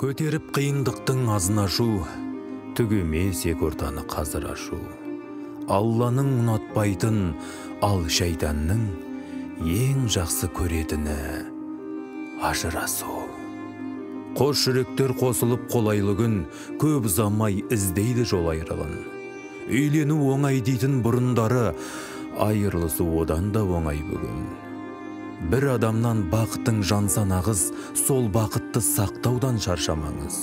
Көтеріп қиындықтың азын ашу, түгемес ек ортаны қазір ашу. Алланың ұнатпайтын, ал шайтанның ең жақсы көретіні ажырасу. Қос жүректер қосылып қолайлы күн, көп ұзамай іздейді жол айрығын. Үйлену оңай дейтін бұрындары, айырылысу одан да оңай бүгін. Бір адамнан бақытың жанса нағыз, сол бақытты сақтаудан шаршамаңыз.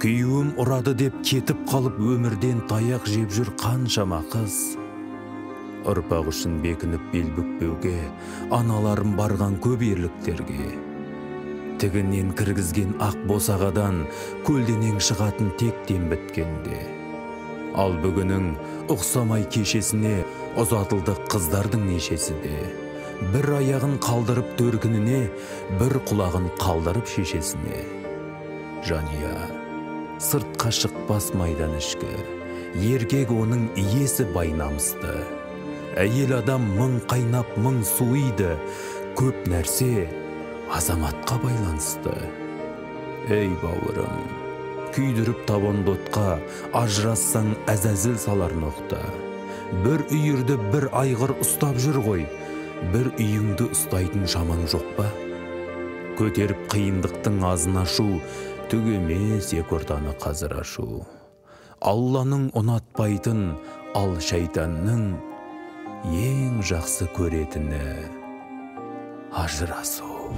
Күйеуім ұрады деп кетіп қалып өмірден таяқ жеп жүр қаншама қыз. Ұрпақ үшін бекініп бел бүкпеуге, аналарым барған көп ерліктерге. Тігінен кіргізген ақ босағадан көлденең шығатын тектен біткенде. Ал бүгінің ұқсамай кешесіне ұзатылды қыздардың нешесі де. Бір аяғын қалдырып төркініне, бір құлағын қалдырып шешесіне. Жания, сыртқа шықпас майдан ішкі, еркек оның иесі байнамысты. Әйел адам мың қайнап мың суиды, көп нәрсе азаматқа байланысты. Ей бауырым, күйдіріп табан отқа, ажырассаң әзәзіл салар ноқта. Бір үйірді бір айғыр ұстап жүр ғой, бір үйіңді ұстайтын жаман жоқ па? Көтеріп қиындықтың азын ашу, түгемес ек ортаны қазір ашу. Алланың ұнатпайтын, ал шайтанның ең жақсы көретіні ажырасу.